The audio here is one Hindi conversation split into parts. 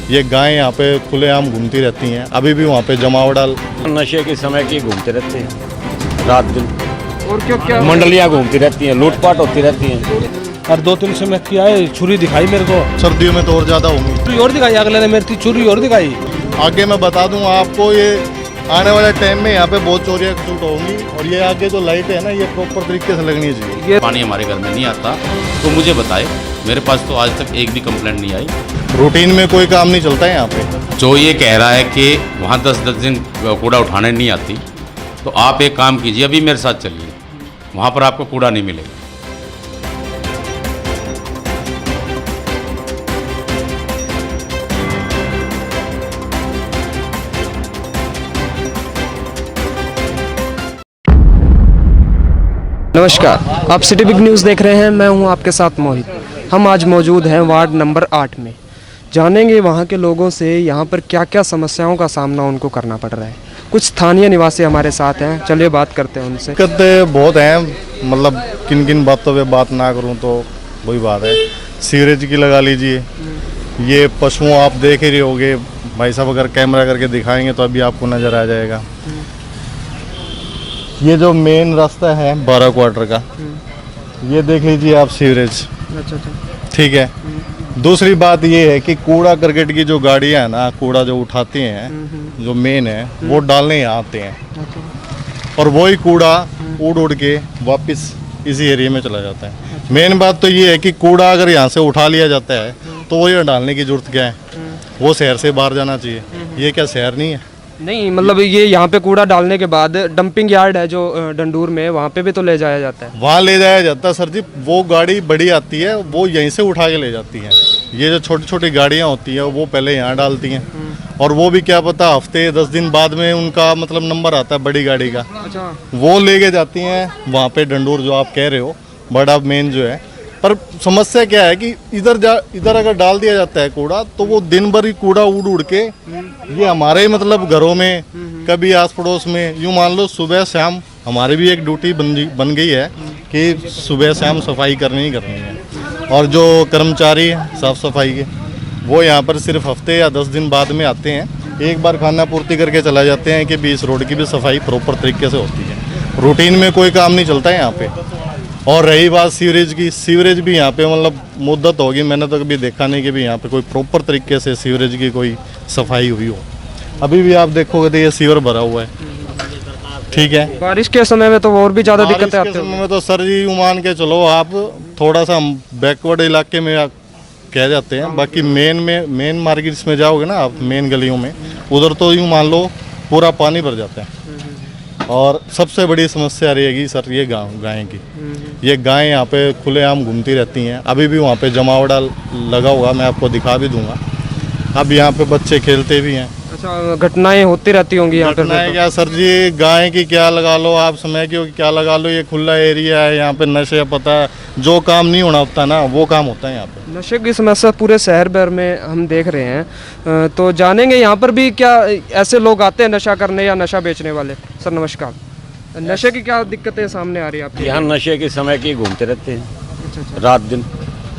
ये गायें यहाँ पे खुलेआम घूमती रहती हैं, अभी भी वहाँ पे जमावड़ा नशे के समय की घूमते रहते हैं रात दिन, और क्या क्या मंडलियाँ घूमती रहती हैं, लूटपाट होती रहती हैं। और 2-3 समय किया है, छुरी दिखाई मेरे को। सर्दियों में तो और ज़्यादा होंगी। छुरी और दिखाई, अगले ने मेरी छुरी और दिखाई। आगे मैं बता दूँ आपको, ये आने वाले टाइम में यहाँ पे बहुत चोरियाँ छूट होंगी। और ये आगे जो लाइट है ना, ये प्रॉपर तरीके से लगनी चाहिए। पानी हमारे घर में नहीं आता तो मुझे बताए, मेरे पास तो आज तक एक भी कंप्लेंट नहीं आई। रूटीन में कोई काम नहीं चलता है यहाँ पे। जो ये कह रहा है कि वहाँ 10-10 दिन कूड़ा उठाने नहीं आती, तो आप एक काम कीजिए, अभी मेरे साथ चलिए, वहाँ पर आपको कूड़ा नहीं मिलेगा। नमस्कार, आप सिटी बिग न्यूज़ देख रहे हैं। मैं हूं आपके साथ मोहित। हम आज मौजूद हैं वार्ड नंबर 8 में। जानेंगे वहां के लोगों से यहां पर क्या क्या समस्याओं का सामना उनको करना पड़ रहा है। कुछ स्थानीय निवासी हमारे साथ हैं, चलिए बात करते हैं उनसे। दिक्कत बहुत हैं, मतलब किन किन बातों पे बात ना करूं तो वही बात है। सीवरेज की लगा लीजिए, ये पशुओं आप देख ही रहे होगे भाई साहब, अगर कैमरा करके दिखाएंगे तो अभी आपको नज़र आ जाएगा। ये जो मेन रास्ता है 12 क्वार्टर का, ये देख लीजिए आप, सीवरेज। अच्छा, ठीक है। दूसरी बात ये है कि कूड़ा करकट की जो गाड़ियाँ हैं ना, कूड़ा जो उठाती हैं, जो मेन है वो डालने यहाँ आते हैं, और वही कूड़ा उड़ के वापस इसी एरिया में चला जाता है। मेन बात तो ये है कि कूड़ा अगर यहाँ से उठा लिया जाता है तो वो ये डालने की जरूरत क्या है, वो शहर से बाहर जाना चाहिए। ये क्या शहर नहीं है? नहीं, मतलब ये यहाँ पे कूड़ा डालने के बाद डंपिंग यार्ड है जो डंडूर में, वहाँ पे भी तो ले जाया जाता है। वहाँ ले जाया जाता है सर जी, वो गाड़ी बड़ी आती है, वो यहीं से उठा के ले जाती है। ये जो छोटी छोटी गाड़ियाँ होती हैं वो पहले यहाँ डालती हैं, और वो भी क्या पता हफ्ते 10 दिन बाद में उनका मतलब नंबर आता है बड़ी गाड़ी का। अच्छा, वो लेके जाती हैं वहाँ पे डंडूर जो आप कह रहे हो, बड़ा मेन जो है। पर समस्या क्या है कि इधर अगर डाल दिया जाता है कूड़ा तो वो दिन भर ही कूड़ा उड़ के ये हमारे ही मतलब घरों में, कभी आस पड़ोस में, यूँ मान लो सुबह शाम हमारी भी एक ड्यूटी बन गई है कि सुबह शाम सफाई करनी ही करनी है। और जो कर्मचारी हैं साफ़ सफाई के, वो यहाँ पर सिर्फ हफ्ते या 10 दिन बाद में आते हैं, एक बार खाना पूर्ति करके चला जाते हैं कि भी इस रोड की भी सफाई प्रॉपर तरीके से होती है। रूटीन में कोई काम नहीं चलता है यहाँ पे। और रही बात सीवरेज की, सीवरेज भी यहाँ पे मतलब मुद्दत होगी, मैंने तो कभी देखा नहीं कि भी यहाँ पे कोई प्रॉपर तरीके से सीवरेज की कोई सफाई हुई हो। अभी भी आप देखोगे तो ये सीवर भरा हुआ है। ठीक है, बारिश के समय में तो और भी ज़्यादा दिक्कतें आती समय में तो सर जी यूँ मान के चलो आप, थोड़ा सा बैकवर्ड इलाके में कह जाते हैं, बाकी मेन मार्केट्स में जाओगे ना आप, मेन गलियों में, उधर तो यूँ मान लो पूरा पानी भर जाता है। और सबसे बड़ी समस्या रहेगी सर ये गाय की। ये गायें यहाँ पे खुलेआम घूमती रहती हैं, अभी भी वहाँ पे जमावड़ा लगा हुआ, मैं आपको दिखा भी दूंगा। अब यहाँ पे बच्चे खेलते भी हैं। अच्छा, घटनाएं होती रहती होंगी यहाँ पे? घटनाएं क्या सर जी, गाय की क्या लगा लो आप, समय की क्या लगा लो, ये खुला एरिया है, यहाँ पे नशे, पता है जो काम नहीं होना होता ना वो काम होता है यहाँ पे। नशे की समस्या पूरे शहर भर में हम देख रहे हैं, तो जानेंगे यहाँ पर भी क्या ऐसे लोग आते हैं नशा करने या नशा बेचने वाले। सर नमस्कार, नशे की क्या दिक्कतें सामने आ रही है आपके? यहाँ नशे के समय की घूमते रहते हैं रात दिन,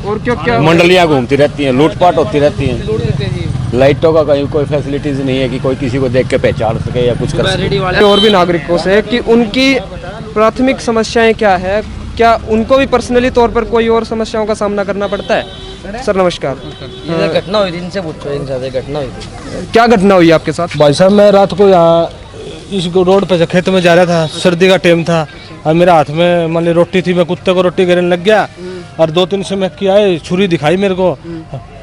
और क्या क्या मंडलियाँ घूमती रहती हैं, लूटपाट होती रहती हैं। लाइटों का कहीं कोई फैसिलिटीज नहीं है कि कोई किसी को देख के पहचान सके या कुछ कर सके। और भी नागरिकों से कि उनकी प्राथमिक समस्याएं क्या है, क्या उनको भी पर्सनली तौर पर कोई और समस्याओं का सामना करना पड़ता है? सर नमस्कार। ये घटना हुई थी, इनसे पूछो, इनसे घटना हुई थी। क्या घटना हुई आपके साथ? भाई साहब, मैं रात को यहाँ इस रोड पे खेत में जा रहा था, सर्दी का टाइम था, और मेरे हाथ में मान ली रोटी थी, मैं कुत्ते को रोटी गिरने लग गया, और 2-3 समय किया है, छुरी दिखाई मेरे को।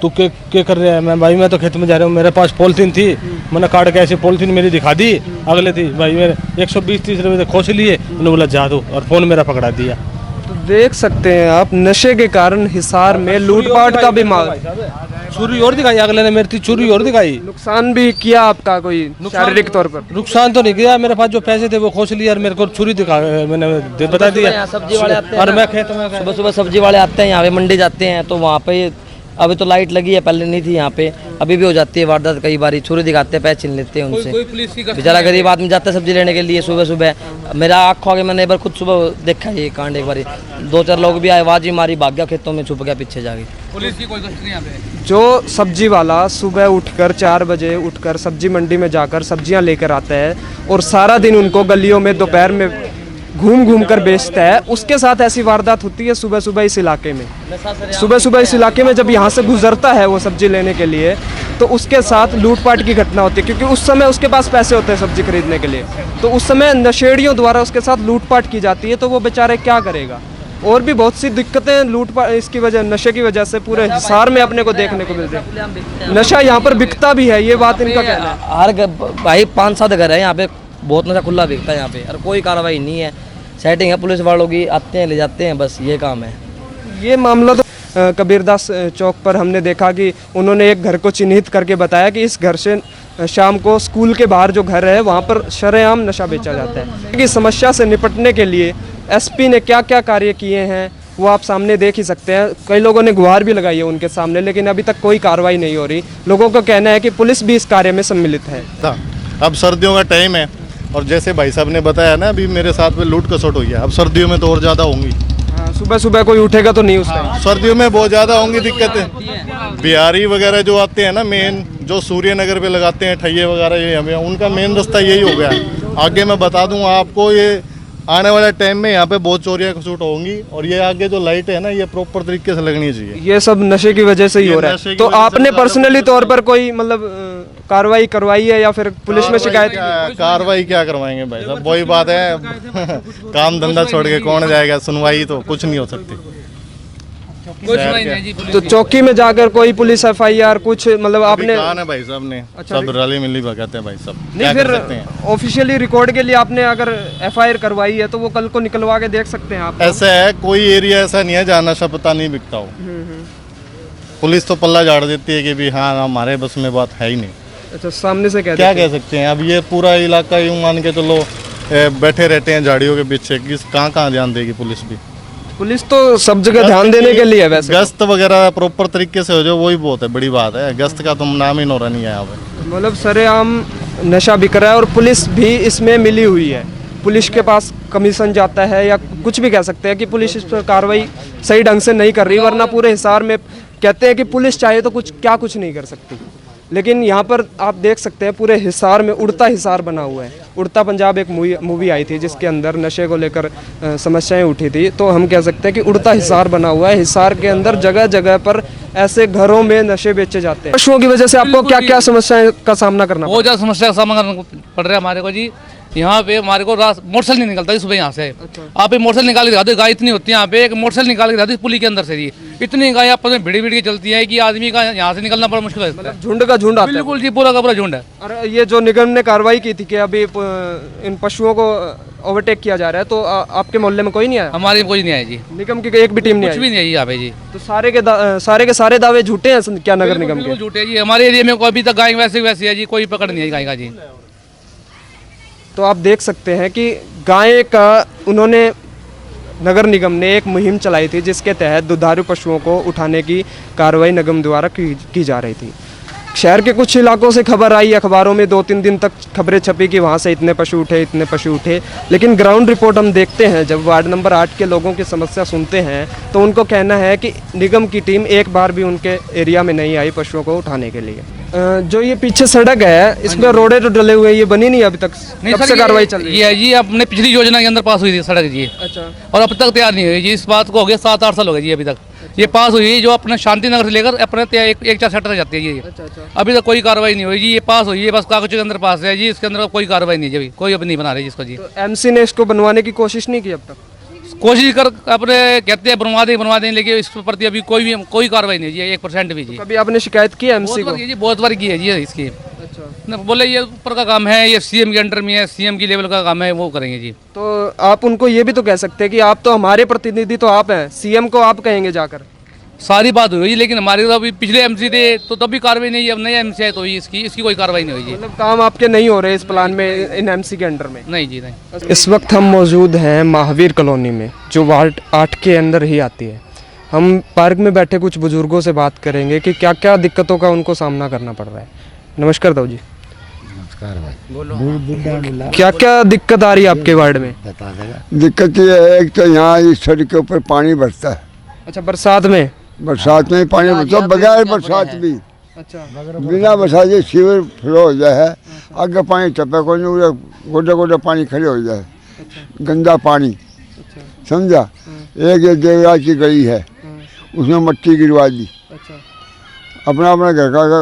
तू क्या कर रहा है? मैं भाई मैं तो खेत में जा रहा हूँ, मेरे पास पॉलिथीन थी, मैंने काट के ऐसी पॉलिथीन मेरी दिखा दी, अगले थी भाई मेरे 120-30 रुपये खोस लिए, उन्होंने बोला जा दो, और फ़ोन मेरा पकड़ा दिया। तो देख सकते हैं आप, नशे के कारण हिसार में लूटपाट का भी छुरी और दिखाई, अगले ने मेरी छुरी और दिखाई। नुकसान भी किया आपका कोई शारीरिक तौर पर? नुकसान तो नहीं किया, मेरे पास जो पैसे थे वो खोस लिए, और मेरे को छुरी दिखा, मैंने बता दिया। सब्जी वाले आते हैं, और मैं खेत में सुबह सुबह सब्जी वाले आते हैं, यहाँ पे मंडी जाते हैं, तो वहाँ पे अभी तो लाइट लगी है, पहले नहीं थी यहाँ पे, अभी भी हो जाती है वारदात कई बारी, छुरी दिखाते हैं, पैसे छीन लेते हैं उनसे। बेचारा गरीब आदमी जाता है सब्जी लेने के लिए सुबह सुबह, मेरा आँखों आगे मैंने एक बार खुद सुबह देखा ये कांड, एक बार 2-4 लोग भी आए, आवाज ही मारी, भाग गया खेतों में, छुप गया पीछे जाके। पुलिस की कोई गश्त नहीं यहाँ पे। जो सब्जी वाला सुबह उठकर 4 बजे उठकर सब्जी मंडी में जाकर सब्जियां लेकर आता है और सारा दिन उनको गलियों में दोपहर में घूम घूम कर बेचता है, उसके साथ ऐसी वारदात होती है सुबह सुबह इस इलाके में। सुबह सुबह इस इलाके में जब यहाँ से गुजरता है वो सब्जी लेने के लिए, तो उसके साथ लूटपाट की घटना होती है, क्योंकि उस समय उसके पास पैसे होते हैं सब्जी खरीदने के लिए, तो उस समय नशेड़ियों द्वारा उसके साथ लूटपाट की जाती है, तो वो बेचारे क्या करेगा। और भी बहुत सी दिक्कतें लूटपाट इसकी वजह, नशे की वजह से पूरे हिसार में अपने को देखने को मिल रही है। नशा यहाँ पर बिकता भी है, ये बात इनका कहना है। हर भाई 5-7 घर है यहाँ पे, बहुत नशा खुला बिकता है यहाँ पे, और कोई कार्रवाई नहीं है। सेटिंग है पुलिस वालों की, आते हैं ले जाते हैं, बस ये काम है। ये मामला तो कबीरदास चौक पर हमने देखा कि उन्होंने एक घर को चिन्हित करके बताया कि इस घर से शाम को स्कूल के बाहर जो घर है वहाँ पर शरेआम नशा बेचा जाता है। इस समस्या से निपटने के लिए एसपी ने क्या क्या कार्य किए हैं वो आप सामने देख ही सकते हैं। कई लोगों ने गुहार भी लगाई है उनके सामने, लेकिन अभी तक कोई कार्रवाई नहीं हो रही। लोगों का कहना है कि पुलिस भी इस कार्य में सम्मिलित है। अब सर्दियों का टाइम है और जैसे भाई साहब ने बताया ना, अभी मेरे साथ में लूट खसोट हुई है, अब सर्दियों में तो और ज़्यादा होंगी। सुबह सुबह कोई उठेगा तो नहीं उसका। सर्दियों में बहुत ज़्यादा होंगी दिक्कतें। बिहारी वगैरह जो आते हैं ना, मेन जो सूर्य नगर पे लगाते हैं ठैये वगैरह, ये हमें उनका मेन रास्ता यही हो गया है। आगे मैं बता दूं आपको, ये आने वाले टाइम में यहाँ पे बहुत चोरियां खसूट होंगी, और ये आगे जो लाइट है ना, ये प्रॉपर तरीके से लगनी चाहिए। ये सब नशे की वजह से ही हो रहा है। तो आपने पर्सनली तौर पर कोई मतलब कार्रवाई करवाई है या फिर पुलिस में शिकायत? कार्रवाई क्या करवाएंगे भाई साहब, वही बात है काम धंधा छोड़ के कौन जाएगा, सुनवाई तो कुछ नहीं हो सकती। कोई सुनाई नहीं जी पुलिस तो की। चौकी में जाकर कोई पुलिस FIR कुछ मतलब आपने? कहा ना भाई साहब ने, सब रली मिली भगाते हैं भाई साहब। नहीं, फिर ऑफिशियली रिकॉर्ड के लिए आपने अगर FIR करवाई है तो वो कल को निकलवा के देख सकते हैं आप। ऐसा है, कोई एरिया ऐसा नहीं है जहाँ नशा पता नहीं बिकता हो। पुलिस तो पल्ला झाड़ देती है कि भी हाँ हमारे बस में बात है ही नहीं। अच्छा, सामने से क्या कह सकते हैं। अब ये पूरा इलाका यूँ मान के चलो बैठे रहते हैं झाड़ियों के पीछे, किस कहाँ ध्यान देगी पुलिस भी। पुलिस तो सब जगह ध्यान देने के लिए है वैसे। गश्त वगैरह प्रॉपर तरीके से हो जाए वही बहुत है बड़ी बात है। गश्त का तुम नाम ही नोरा नहीं है यहाँ पे। मतलब सरेआम नशा बिक रहा है और पुलिस भी इसमें मिली हुई है। पुलिस के पास कमीशन जाता है या कुछ भी कह सकते हैं कि पुलिस इस पर कार्रवाई सही ढंग से नहीं कर रही, वरना पूरे हिसार में कहते हैं कि पुलिस चाहे तो कुछ नहीं कर सकती। लेकिन यहाँ पर आप देख सकते हैं पूरे हिसार में उड़ता हिसार बना हुआ है। उड़ता पंजाब एक मूवी आई थी जिसके अंदर नशे को लेकर समस्याएं उठी थी, तो हम कह सकते हैं कि उड़ता हिसार बना हुआ है। हिसार के अंदर जगह जगह पर ऐसे घरों में नशे बेचे जाते हैं। पशुओं की वजह से आपको क्या क्या समस्याएं का सामना करना बहुत ज़्यादा समस्या का सामना करना पड़ रहा है हमारे को जी। यहाँ पे हमारे को मोटरसाइकिल नहीं निकलता जी सुबह यहाँ से। आप एक मोटरसाइकिल निकाल के दिखा दो, गाय इतनी होती है यहाँ पे, एक मोटरसाइकिल निकाल के दिखा दो पुली के अंदर से जी, इतनी गाय आपस में भिड़ी भिड़ी के चलती है कि आदमी का यहाँ से निकलना बड़ा मुश्किल है। झुंड का झुंड आता है। बिल्कुल जी, पूरा का पूरा झुंड है। और ये जो निगम ने कार्रवाई की थी कि अभी इन पशुओं को ओवरटेक किया जा रहा है, तो आपके मोहल्ले में कोई नहीं आया? हमारे कोई नहीं आया जी, निगम की एक भी टीम नहीं कुछ आई? भी नहीं आई यहाँ पे जी। तो सारे के सारे दावे झूठे हैं क्या नगर निगम के? झूठे जी, हमारे एरिया में कोई अभी तक गाय वैसे है जी, कोई पकड़ नहीं है गाय का जी। तो आप देख सकते हैं कि गाय का उन्होंने नगर निगम ने एक मुहिम चलाई थी जिसके तहत दुधारू पशुओं को उठाने की कार्रवाई निगम द्वारा की जा रही थी। शहर के कुछ इलाकों से खबर आई अखबारों में, 2-3 दिन तक खबरें छपी कि वहाँ से इतने पशु उठे, लेकिन ग्राउंड रिपोर्ट हम देखते हैं जब वार्ड नंबर 8 के लोगों की समस्या सुनते हैं तो उनको कहना है कि निगम की टीम एक बार भी उनके एरिया में नहीं आई पशुओं को उठाने के लिए। जो ये पीछे सड़क है इसमें रोडे तो डले हुए, ये बनी नहीं अभी तक? कब से कार्रवाई चल रही है? ये जी अपने पिछली योजना के अंदर पास हुई थी सड़क जी। अच्छा। और अब तक तैयार नहीं हुई जी, इस बात को हो गया 7-8 साल हो गए जी अभी तक। ये पास हुई है जो अपने शांति नगर से लेकर अपने एक 4 सेक्टर जाती है जी। अच्छा। अभी तक कोई कार्रवाई नहीं हुई जी, ये पास हुई है बस कागज के अंदर पास है जी, इसके अंदर कोई कार्रवाई नहीं है जी, कोई अभी नहीं बना रहे जी इसको जी। तो MC ने इसको बनवाने की कोशिश नहीं की अब तक? कोशिश कर अपने कहते हैं बनवा दें, लेकिन इस प्रति अभी कोई कार्रवाई नहीं है जी, 1% भी जी। कभी आपने शिकायत की MC को? जी बहुत बार की है जी इसकी। अच्छा। बोले ये ऊपर का काम है, ये CM के अंडर में है, CM की लेवल का काम है, वो करेंगे जी। तो आप उनको ये भी तो कह सकते हैं कि आप तो हमारे प्रतिनिधि तो आप हैं, CM को आप कहेंगे जाकर। सारी बात हुई लेकिन हमारे तो अभी पिछले MC थे तो तब भी कार्रवाई नहीं, अब नया MC है तो इसकी कोई कार्रवाई नहीं हुई जी। मतलब काम आपके नहीं हो रहे इस प्लान में इन MC के अंडर में? नहीं जी, नहीं। इस वक्त हम मौजूद हैं महावीर कॉलोनी में, जो वार्ड 8 के अंदर ही आती है। हम पार्क में बैठे कुछ बुजुर्गों से बात करेंगे कि क्या क्या दिक्कतों का उनको सामना करना पड़ रहा है। नमस्कार दाऊ जी, नमस्कार भाई। क्या क्या दिक्कत आ रही है आपके वार्ड में? बता देगा। दिक्कत ये है, एक तो यहाँ इस सड़क के ऊपर पानी बरसता है, अच्छा, बरसात में? बरसात में ही पानी बरसता, बगैर बरसात भी, अच्छा, बिना बरसात के सीवर फ्लो हो जाए, आगे पानी टपे को नहीं, गोडे गोडे पानी खड़े हो जाए, गंदा पानी, समझा। एक ये देवराज की गली है, उसमें मिट्टी गिरवा दी, अपना अपना घर का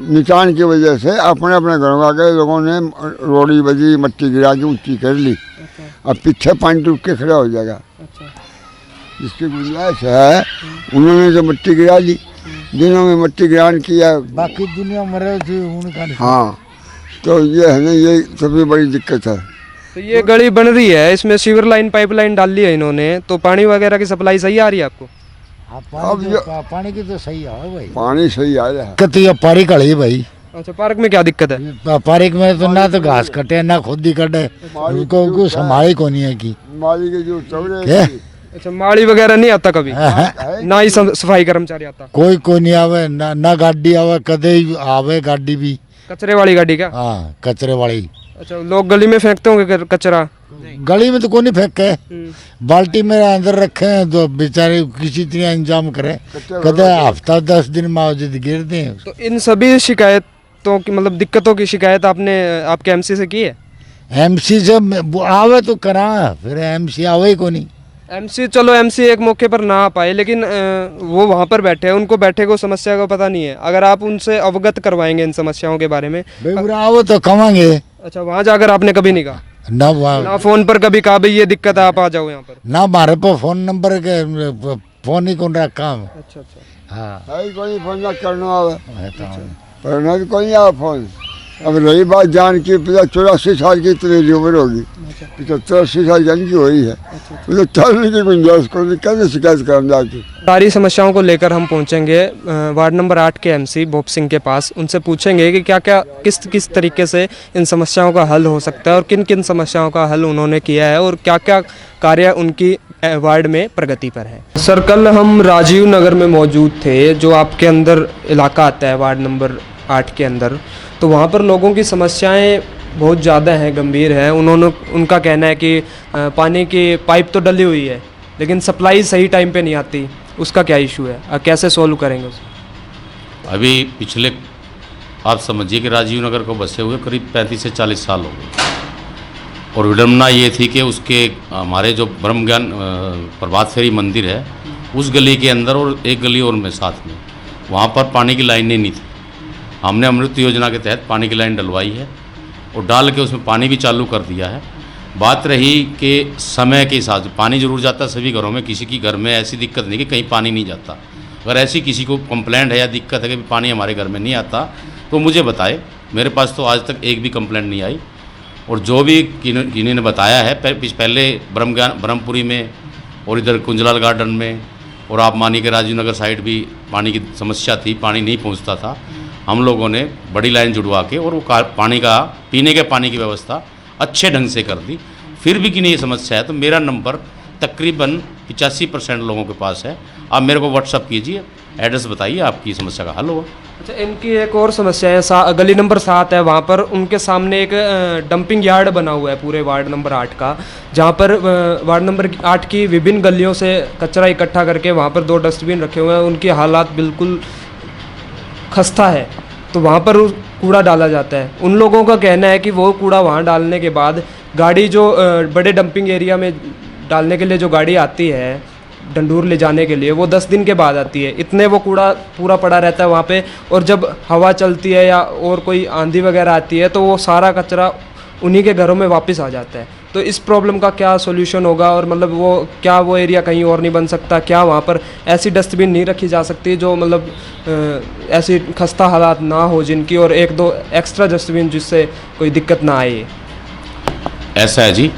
निचान की वजह से अपने अपने घरों का के लोगों ने रोड़ी बजी, मिट्टी गिरा के ऊंची कर ली। अब पीछे पानी टूट के खड़ा हो जाएगा, जिसकी गुंजाइश है उन्होंने तो मिट्टी गिरा दी, जिन्हों में मिट्टी गिरान किया बाकी दुनिया मरे थी उनका। हाँ, तो ये है ना, ये सबसे बड़ी दिक्कत है। तो ये गली बन रही है, इसमें सीवर लाइन पाइपलाइन डाल ली है इन्होंने, तो पानी वगैरह की सप्लाई सही आ रही है आपको? पानी की तो सही है भाई, पानी सही आ रहा है। दिक्कत ये पार्क है भाई। अच्छा, पार्क में क्या दिक्कत है? पार्क में तो ना तो घास कटे ना खुद ही कटे, उनको संभाली को नहीं है की। माली के जो चौड़े क्या? अच्छा, माली वगैरह नहीं आता कभी? ना ही सफाई कर्मचारी आता? कोई नहीं आवे, ना गाड़ी आवे, कदे ही आवे गाड़ी भी। कचरे वाली गाड़ी क्या? हाँ, कचरे वाली। अच्छा, लोग गली में फेंकते होंगे कचरा? गली में तो कोई नहीं फेंके, बाल्टी में अंदर रखे हैं तो बेचारे किसी तरह इंतजाम करे, कदे हफ्ता 10 दिन में गिर दे। तो इन सभी शिकायतों की, मतलब दिक्कतों की शिकायत आपने आपके एमसी से की है? एमसी से आवे तो करा, फिर एमसी आवे ही को नहीं। एमसी, चलो एमसी एक मौके पर ना आ पाए, लेकिन वो वहाँ पर बैठे हैं, उनको बैठे को समस्या का पता नहीं है। अगर आप उनसे अवगत करवाएंगे इन समस्याओं के बारे में? आओ तो कमांगे। अच्छा, वहाँ जाकर आपने कभी नहीं कहा? ना फोन पर कभी कहा भाई ये दिक्कत है, आप आ जाओ यहाँ पर? ना, हमारे पर फोन नंबर के फोन ही कौन रखा। अच्छा अच्छा, हाँ, कोई फोन ना करना आवे, करना भी कोई आवे फोन। अब रही बात जान की, 84 साल की इतनी उम्र होगी, 75-80 साल जान की हुई है, तो चलने की गुंजाइश को कैसे शिकायत करना जाती। सारी समस्याओं को लेकर हम पहुंचेंगे वार्ड नंबर 8 के एमसी भोप सिंह के पास। उनसे पूछेंगे कि क्या क्या किस तरीके से इन समस्याओं का हल हो सकता है और किन किन समस्याओं का हल उन्होंने किया है और क्या क्या कार्य उनकी वार्ड में प्रगति पर है। सर, कल हम राजीव नगर में मौजूद थे, जो आपके अंदर इलाका आता है वार्ड नंबर 8 के अंदर, तो वहाँ पर लोगों की समस्याएं बहुत ज़्यादा हैं, गंभीर हैं। उनका कहना है कि पानी की पाइप तो डली हुई है, लेकिन सप्लाई सही टाइम पे नहीं आती, उसका क्या इशू है, कैसे सोल्व करेंगे उसको? अभी पिछले आप समझिए कि राजीव नगर को बसे हुए करीब 35 से 40 साल हो गए, और विडम्बना ये थी कि उसके हमारे जो ब्रह्म ज्ञान प्रभात फेरी मंदिर है, उस गली के अंदर और एक गली और में साथ में, वहाँ पर पानी की लाइनें नहीं थी। हमने अमृत योजना के तहत पानी की लाइन डलवाई है और डाल के उसमें पानी भी चालू कर दिया है। बात रही कि समय के हिसाब से पानी जरूर जाता है सभी घरों में, किसी की घर में ऐसी दिक्कत नहीं कि कहीं पानी नहीं जाता। अगर ऐसी किसी को कंप्लेंट है या दिक्कत है कि पानी हमारे घर में नहीं आता तो मुझे बताए। मेरे पास तो आज तक एक भी कंप्लेंट नहीं आई, और जो भी जिन्होंने बताया है पहले ब्रह्मपुरी में और इधर कुंजलाल गार्डन में, और आप मानिए कि राजीव नगर साइड भी पानी की समस्या थी, पानी नहीं पहुंचता था। हम लोगों ने बड़ी लाइन जुड़वा के और वो पानी का पीने के पानी की व्यवस्था अच्छे ढंग से कर दी। फिर भी कि नहीं ये समस्या है तो मेरा नंबर तकरीबन 85% लोगों के पास है। आप मेरे को व्हाट्सअप कीजिए, एड्रेस बताइए, आपकी समस्या का हल होगा। अच्छा, इनकी एक और समस्या है, गली नंबर 7 है, वहाँ पर उनके सामने एक डंपिंग यार्ड बना हुआ है पूरे वार्ड नंबर 8 का, जहाँ पर वार्ड नंबर 8 की विभिन्न गलियों से कचरा इकट्ठा करके वहाँ पर 2 डस्टबिन रखे हुए हैं। उनकी हालात बिल्कुल खस्ता है, तो वहाँ पर कूड़ा डाला जाता है। उन लोगों का कहना है कि वो कूड़ा वहाँ डालने के बाद गाड़ी जो बड़े डंपिंग एरिया में डालने के लिए जो गाड़ी आती है डंडूर ले जाने के लिए, वो 10 दिन के बाद आती है। इतने वो कूड़ा पूरा पड़ा रहता है वहाँ पे, और जब हवा चलती है या और कोई आंधी वगैरह आती है तो वो सारा कचरा उन्हीं के घरों में वापस आ जाता है। तो इस प्रॉब्लम का क्या सोल्यूशन होगा, और मतलब वो एरिया कहीं और नहीं बन सकता क्या? वहाँ पर ऐसी डस्टबिन नहीं रखी जा सकती जो मतलब ऐसी खस्ता हालात ना हो जिनकी, और 1-2 एक्स्ट्रा डस्टबिन जिससे कोई दिक्कत ना आए? ऐसा है जी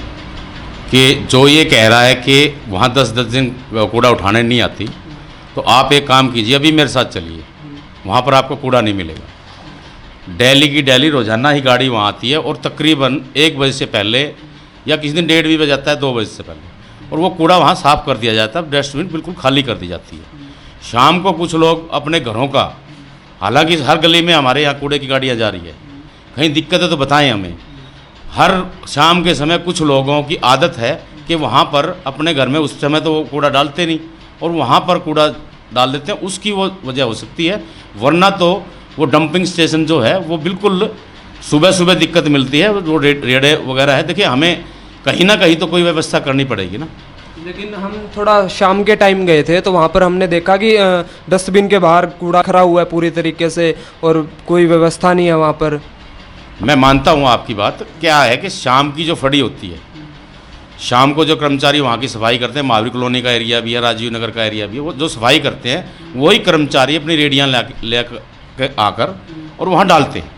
कि जो ये कह रहा है कि वहाँ 10-10 दिन कूड़ा उठाने नहीं आती, तो आप एक काम कीजिए, अभी मेरे साथ चलिए, वहाँ पर आपको कूड़ा नहीं मिलेगा। डेली की डेली रोज़ाना ही गाड़ी वहाँ आती है, और तकरीबन 1 बजे से पहले या किसी दिन 1:30 भी बज जाता है, 2 बजे से पहले और वो कूड़ा वहाँ साफ़ कर दिया जाता है, डस्टबिन बिल्कुल खाली कर दी जाती है। शाम को कुछ लोग अपने घरों का, हालांकि हर गली में हमारे यहाँ कूड़े की गाड़ियाँ जा रही है, कहीं दिक्कत है तो बताएं हमें। हर शाम के समय कुछ लोगों की आदत है कि वहाँ पर अपने घर में उस समय तो वो कूड़ा डालते नहीं और वहाँ पर कूड़ा डाल देते हैं, उसकी वो वजह हो सकती है। वरना तो वो डंपिंग स्टेशन जो है वो बिल्कुल सुबह सुबह दिक्कत मिलती है, वो रेड़े वगैरह है। देखिए हमें कहीं ना कहीं तो कोई व्यवस्था करनी पड़ेगी ना। लेकिन हम थोड़ा शाम के टाइम गए थे तो वहाँ पर हमने देखा कि डस्टबिन के बाहर कूड़ा खड़ा हुआ है पूरी तरीके से और कोई व्यवस्था नहीं है वहाँ पर। मैं मानता हूँ आपकी बात। क्या है कि शाम की जो फड़ी होती है, शाम को जो कर्मचारी वहाँ की सफाई करते हैं, महावीर कॉलोनी का एरिया भी है, राजीव नगर का एरिया भी है, वो जो सफाई करते हैं वही कर्मचारी अपनी रेडियाँ ले आकर और वहाँ डालते हैं।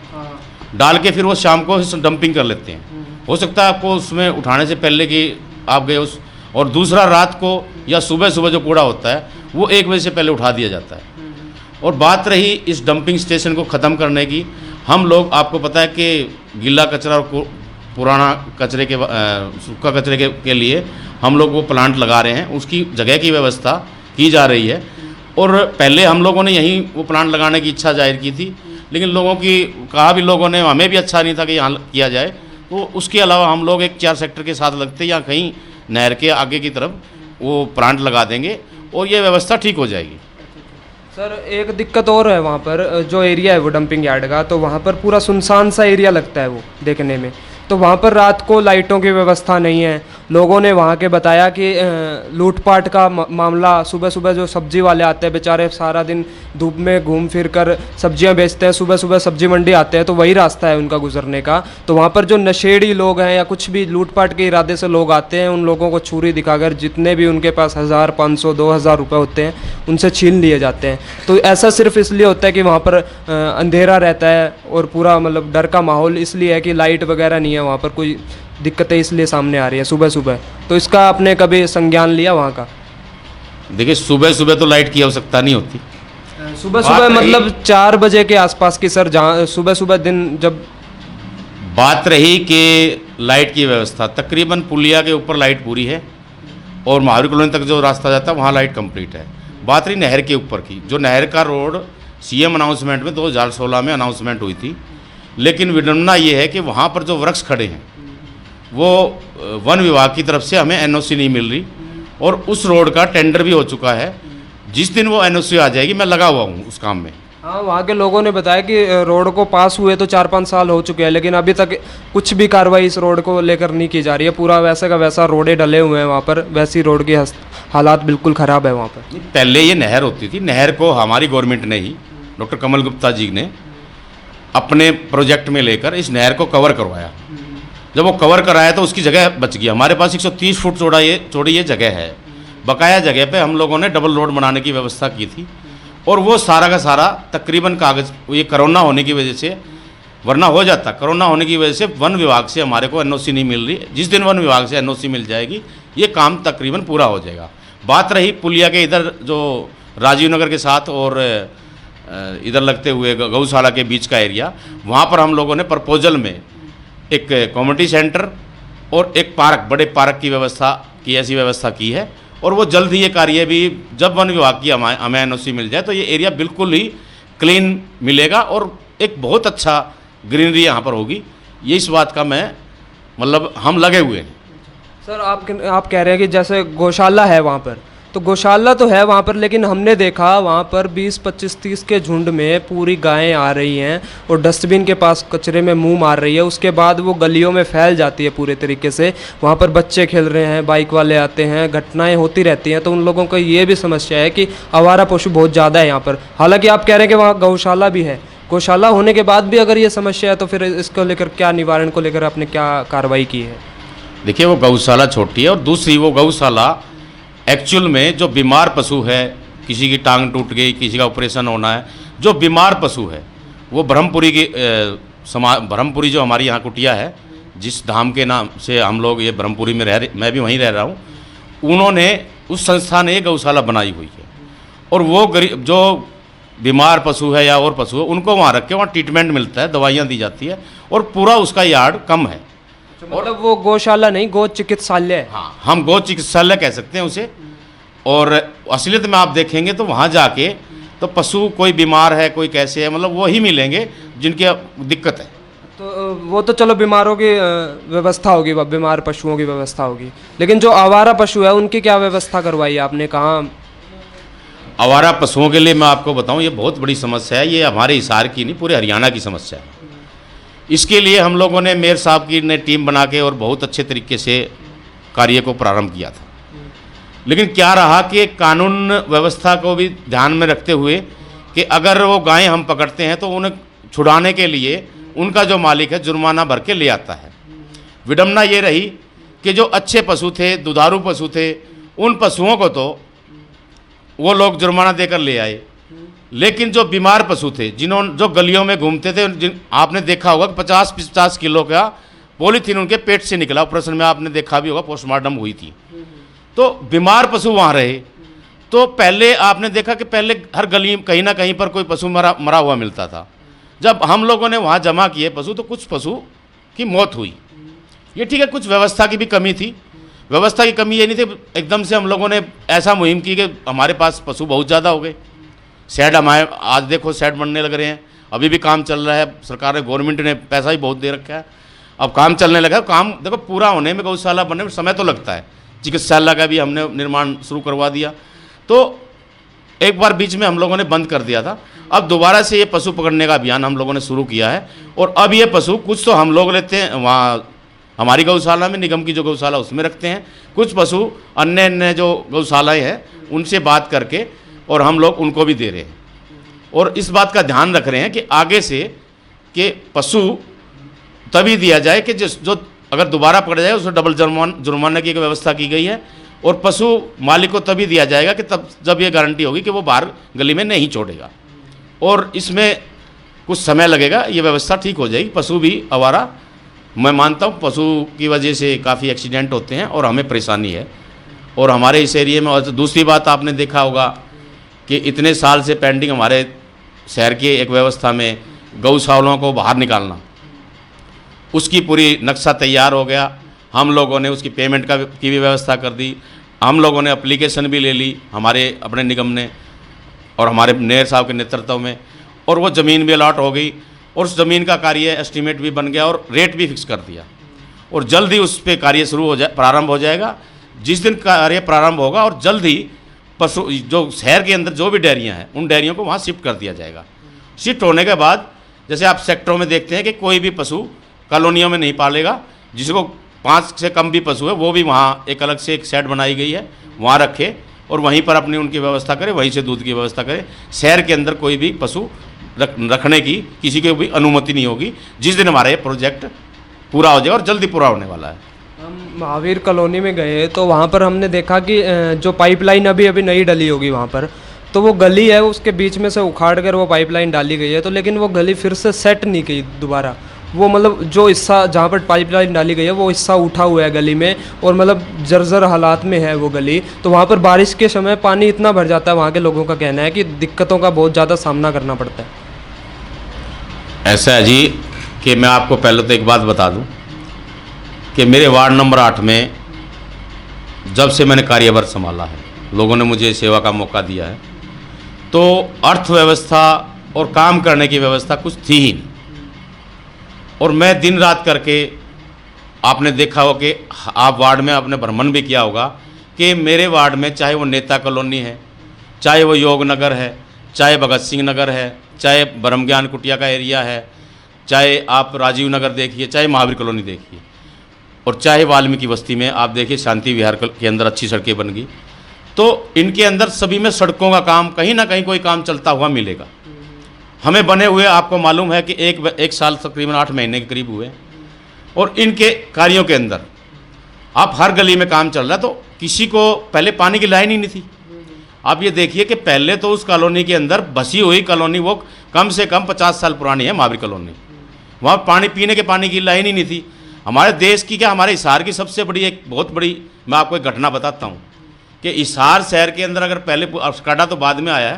डाल के फिर वो शाम को डंपिंग कर लेते हैं। हो सकता है आपको उसमें उठाने से पहले कि आप गए उस, और दूसरा रात को या सुबह सुबह जो कूड़ा होता है वो 1 बजे से पहले उठा दिया जाता है। और बात रही इस डंपिंग स्टेशन को ख़त्म करने की, हम लोग, आपको पता है कि गीला कचरा और पुराना कचरे के सूखा कचरे के लिए हम लोग वो प्लांट लगा रहे हैं, उसकी जगह की व्यवस्था की जा रही है। और पहले हम लोगों ने यहीं वो प्लांट लगाने की इच्छा जाहिर की थी, लेकिन लोगों की कहा भी लोगों ने, हमें भी अच्छा नहीं था कि यहाँ किया जाए। तो उसके अलावा हम लोग एक 4 सेक्टर के साथ लगते या कहीं नहर के आगे की तरफ वो प्लांट लगा देंगे और ये व्यवस्था ठीक हो जाएगी। सर एक दिक्कत और है वहाँ पर, जो एरिया है वो डंपिंग यार्ड का, तो वहाँ पर पूरा सुनसान सा एरिया लगता है वो देखने में। तो वहाँ पर रात को लाइटों की व्यवस्था नहीं है। लोगों ने वहाँ के बताया कि लूटपाट का मामला, सुबह सुबह जो सब्जी वाले आते हैं बेचारे सारा दिन धूप में घूम फिर कर सब्जियाँ बेचते हैं, सुबह सुबह सब्जी मंडी आते हैं तो वही रास्ता है उनका गुजरने का। तो वहाँ पर जो नशेड़ी लोग हैं या कुछ भी लूटपाट के इरादे से लोग आते हैं, उन लोगों को छुरी दिखाकर जितने भी उनके पास 1000, 500, 2000 रुपये होते हैं उनसे छीन लिए जाते हैं। तो ऐसा सिर्फ इसलिए होता है कि वहाँ पर अंधेरा रहता है और पूरा मतलब डर का माहौल इसलिए है कि लाइट वगैरह नहीं है वहाँ पर, कोई दिक्कतें इसलिए सामने आ रही है सुबह सुबह। तो इसका आपने कभी संज्ञान लिया वहाँ का? देखिए सुबह सुबह तो लाइट की आवश्यकता नहीं होती। सुबह सुबह मतलब 4 बजे के आसपास की सर, जहाँ सुबह सुबह दिन जब बात रही कि लाइट की व्यवस्था, तकरीबन पुलिया के ऊपर लाइट पूरी है और महावीर कॉलोनी तक जो रास्ता जाता है वहाँ लाइट कंप्लीट है। बात रही नहर के ऊपर की, जो नहर का रोड सीएम अनाउंसमेंट में 2016 में अनाउंसमेंट हुई थी, लेकिन विडम्बना ये है कि वहाँ पर जो वृक्ष खड़े हैं वो वन विभाग की तरफ से हमें एनओसी नहीं मिल रही और उस रोड का टेंडर भी हो चुका है। जिस दिन वो एनओसी आ जाएगी, मैं लगा हुआ हूँ उस काम में। हाँ, वहाँ के लोगों ने बताया कि रोड को पास हुए तो 4-5 साल हो चुके हैं, लेकिन अभी तक कुछ भी कार्रवाई इस रोड को लेकर नहीं की जा रही है। पूरा वैसे का वैसा रोडे डले हुए हैं वहाँ पर, वैसी रोड की हालात बिल्कुल ख़राब है वहाँ पर। पहले ये नहर होती थी, नहर को हमारी गवर्नमेंट ने ही, डॉक्टर कमल गुप्ता जी ने अपने प्रोजेक्ट में लेकर इस नहर को कवर करवाया। जब वो कवर कराया तो उसकी जगह बच गई। हमारे पास 130 फुट चौड़ी ये जगह है। बकाया जगह पे हम लोगों ने डबल रोड बनाने की व्यवस्था की थी और वो सारा का सारा तकरीबन कागज़, ये कोरोना होने की वजह से, वरना हो जाता, कोरोना होने की वजह से वन विभाग से हमारे को एनओसी नहीं मिल रही। जिस दिन वन विभाग से एनओसी मिल जाएगी ये काम तकरीबन पूरा हो जाएगा। बात रही पुलिया के इधर जो राजीव नगर के साथ और इधर लगते हुए गौशाला के बीच का एरिया, वहाँ पर हम लोगों ने प्रपोजल में एक कम्युनिटी सेंटर और एक पार्क, बड़े पार्क की व्यवस्था की, ऐसी व्यवस्था की है। और वो जल्द ही ये कार्य भी, जब वन विभाग की हमें एनओसी मिल जाए तो ये एरिया बिल्कुल ही क्लीन मिलेगा और एक बहुत अच्छा ग्रीनरी यहाँ पर होगी। ये इस बात का मैं मतलब हम लगे हुए हैं। सर आप कह रहे हैं कि जैसे गौशाला है वहाँ पर, तो गौशाला तो है वहाँ पर, लेकिन हमने देखा वहाँ पर 20, 25, 30 के झुंड में पूरी गायें आ रही हैं और डस्टबिन के पास कचरे में मुंह मार रही है। उसके बाद वो गलियों में फैल जाती है पूरे तरीके से। वहाँ पर बच्चे खेल रहे हैं, बाइक वाले आते हैं, घटनाएं होती रहती हैं। तो उन लोगों को ये भी समस्या है कि आवारा पशु बहुत ज़्यादा है यहाँ पर। हालाँकि आप कह रहे हैं कि वहाँ गौशाला भी है, गौशाला होने के बाद भी अगर ये समस्या है तो फिर इसको लेकर क्या, निवारण को लेकर आपने क्या कार्रवाई की है? देखिए वो गौशाला छोटी है और दूसरी वो गौशाला एक्चुअल में जो बीमार पशु है, किसी की टांग टूट गई, किसी का ऑपरेशन होना है, जो बीमार पशु है वो ब्रह्मपुरी की ब्रह्मपुरी जो हमारी यहाँ कुटिया है, जिस धाम के नाम से हम लोग ये ब्रह्मपुरी में मैं भी वहीं रह रहा हूँ, उन्होंने, उस संस्था ने गौशाला बनाई हुई है और वो गरीब जो बीमार पशु है या और पशु है उनको वहाँ रख के वहाँ ट्रीटमेंट मिलता है, दवाइयाँ दी जाती है और पूरा उसका यार्ड कम है। मतलब वो गौशाला नहीं, गौ चिकित्सालय है। हाँ, हम गौ चिकित्सालय कह सकते हैं उसे। और असलियत में आप देखेंगे तो वहाँ जाके तो पशु कोई बीमार है, कोई कैसे है, मतलब वही मिलेंगे जिनकी दिक्कत है। तो वो तो चलो बीमारों की व्यवस्था होगी, बीमार पशुओं की व्यवस्था होगी, लेकिन जो आवारा पशु है उनकी क्या व्यवस्था करवाई आपने? कहाँ? आवारा पशुओं के लिए मैं आपको बताऊं, ये बहुत बड़ी समस्या है। ये हमारे हिसार की नहीं, पूरे हरियाणा की समस्या है। इसके लिए हम लोगों ने मेयर साहब की ने टीम बना के और बहुत अच्छे तरीके से कार्य को प्रारंभ किया था। लेकिन क्या रहा कि कानून व्यवस्था को भी ध्यान में रखते हुए कि अगर वो गायें हम पकड़ते हैं तो उन्हें छुड़ाने के लिए उनका जो मालिक है जुर्माना भर के ले आता है। विडंबना ये रही कि जो अच्छे पशु थे, दुधारू पशु थे, उन पशुओं को तो वो लोग जुर्माना देकर ले आए, लेकिन जो बीमार पशु थे, जो गलियों में घूमते थे, आपने देखा होगा कि 50-50 किलो का पॉलीथीन उनके पेट से निकला। ऑपरेशन में आपने देखा भी होगा, पोस्टमार्टम हुई थी। तो बीमार पशु वहाँ रहे। तो पहले आपने देखा कि पहले हर गली कहीं ना कहीं पर कोई पशु मरा हुआ मिलता था। जब हम लोगों ने वहाँ जमा किए पशु, तो कुछ पशु की मौत हुई। ये ठीक है, कुछ व्यवस्था की भी कमी थी। व्यवस्था की कमी ये नहीं थी, एकदम से हम लोगों ने ऐसा मुहिम की कि हमारे पास पशु बहुत ज़्यादा हो गए। शेड हमारे आज देखो शेड बनने लग रहे हैं, अभी भी काम चल रहा है। सरकार ने, गवर्नमेंट ने पैसा ही बहुत दे रखा है, अब काम चलने लगा। काम देखो पूरा होने में, गौशाला बनने में समय तो लगता है। चिकित्सालय का भी हमने निर्माण शुरू करवा दिया। तो एक बार बीच में हम लोगों ने बंद कर दिया था, अब दोबारा से ये पशु पकड़ने का अभियान हम लोगों ने शुरू किया है। और अब ये पशु कुछ तो हम लोग लेते हैं वहाँ हमारी गौशाला में, निगम की जो गौशाला उसमें रखते हैं, कुछ पशु अन्य जो गौशालाएँ हैं उनसे बात करके और हम लोग उनको भी दे रहे हैं। और इस बात का ध्यान रख रहे हैं कि आगे से कि पशु तभी दिया जाए कि जो अगर दोबारा पकड़ा जाए उसको डबल जुर्माना की एक व्यवस्था की गई है। और पशु मालिक को तभी दिया जाएगा कि तब जब ये गारंटी होगी कि वो बाहर गली में नहीं छोड़ेगा। और इसमें कुछ समय लगेगा, ये व्यवस्था ठीक हो जाएगी। पशु भी आवारा, मैं मानता हूँ पशु की वजह से काफ़ी एक्सीडेंट होते हैं और हमें परेशानी है। और हमारे इस एरिए में, और दूसरी बात आपने देखा होगा कि इतने साल से पेंडिंग हमारे शहर की एक व्यवस्था में गौशालाओं को बाहर निकालना, उसकी पूरी नक्शा तैयार हो गया। हम लोगों ने उसकी पेमेंट की भी व्यवस्था कर दी। हम लोगों ने एप्लीकेशन भी ले ली हमारे अपने निगम ने और हमारे मेयर साहब के नेतृत्व में, और वो ज़मीन भी अलॉट हो गई और उस ज़मीन का कार्य एस्टीमेट भी बन गया और रेट भी फिक्स कर दिया। और जल्द ही उस पर कार्य प्रारंभ हो जाएगा। जिस दिन कार्य प्रारंभ होगा और जल्द ही पशु जो शहर के अंदर जो भी डेयरियाँ हैं उन डेयरियों को वहाँ शिफ्ट कर दिया जाएगा। शिफ्ट होने के बाद जैसे आप सेक्टरों में देखते हैं कि कोई भी पशु कॉलोनियों में नहीं पालेगा, जिसको 5 से कम भी पशु है वो भी वहाँ एक अलग से एक शेड बनाई गई है, वहाँ रखे और वहीं पर अपनी उनकी व्यवस्था करे, वहीं से दूध की व्यवस्था करे। शहर के अंदर कोई भी पशु रखने की किसी की भी अनुमति नहीं होगी। जिस दिन हमारा ये प्रोजेक्ट पूरा हो जाएगा और जल्दी पूरा होने वाला है। हम महावीर कॉलोनी में गए तो वहाँ पर हमने देखा कि जो पाइपलाइन अभी अभी नई डली होगी वहाँ पर, तो वो गली है उसके बीच में से उखाड़ कर वो पाइपलाइन डाली गई है। तो लेकिन वो गली फिर से सेट नहीं की दोबारा। वो मतलब जो हिस्सा जहाँ पर पाइपलाइन डाली गई है वो हिस्सा उठा हुआ है गली में और मतलब जर्जर हालात में है वो गली। तो वहाँ पर बारिश के समय पानी इतना भर जाता है, वहाँ के लोगों का कहना है कि दिक्कतों का बहुत ज़्यादा सामना करना पड़ता है। ऐसा है जी कि मैं आपको पहले तो एक बात बता दूं कि मेरे वार्ड नंबर 8 में जब से मैंने कार्यभार संभाला है, लोगों ने मुझे सेवा का मौका दिया है, तो अर्थव्यवस्था और काम करने की व्यवस्था कुछ थी ही नहीं। और मैं दिन रात करके, आपने देखा हो कि आप वार्ड में आपने भ्रमण भी किया होगा कि मेरे वार्ड में चाहे वो नेता कॉलोनी है, चाहे वो योग नगर है, चाहे भगत सिंह नगर है, चाहे ब्रह्म ज्ञान कुटिया का एरिया है, चाहे आप राजीव नगर देखिए, चाहे महावीर कॉलोनी देखिए, और चाहे वाल्मीकि बस्ती में आप देखिए शांति विहार के अंदर अच्छी सड़कें बन गई। तो इनके अंदर सभी में सड़कों का काम कहीं ना कहीं कोई काम चलता हुआ मिलेगा। हमें बने हुए आपको मालूम है कि एक साल तकरीबन 8 महीने के करीब हुए, और इनके कार्यों के अंदर आप हर गली में काम चल रहा है। तो किसी को पहले पानी की लाइन ही नहीं थी। आप ये देखिए कि पहले तो उस कॉलोनी के अंदर बसी हुई कॉलोनी वो कम से कम 50 साल पुरानी है महावीर कॉलोनी, वहाँ पानी पीने के पानी की लाइन ही नहीं थी। हमारे देश की क्या, हमारे हिसार की सबसे बड़ी एक बहुत बड़ी मैं आपको एक घटना बताता हूँ कि हिसार शहर के अंदर अगर पहले, स्काडा तो बाद में आया है,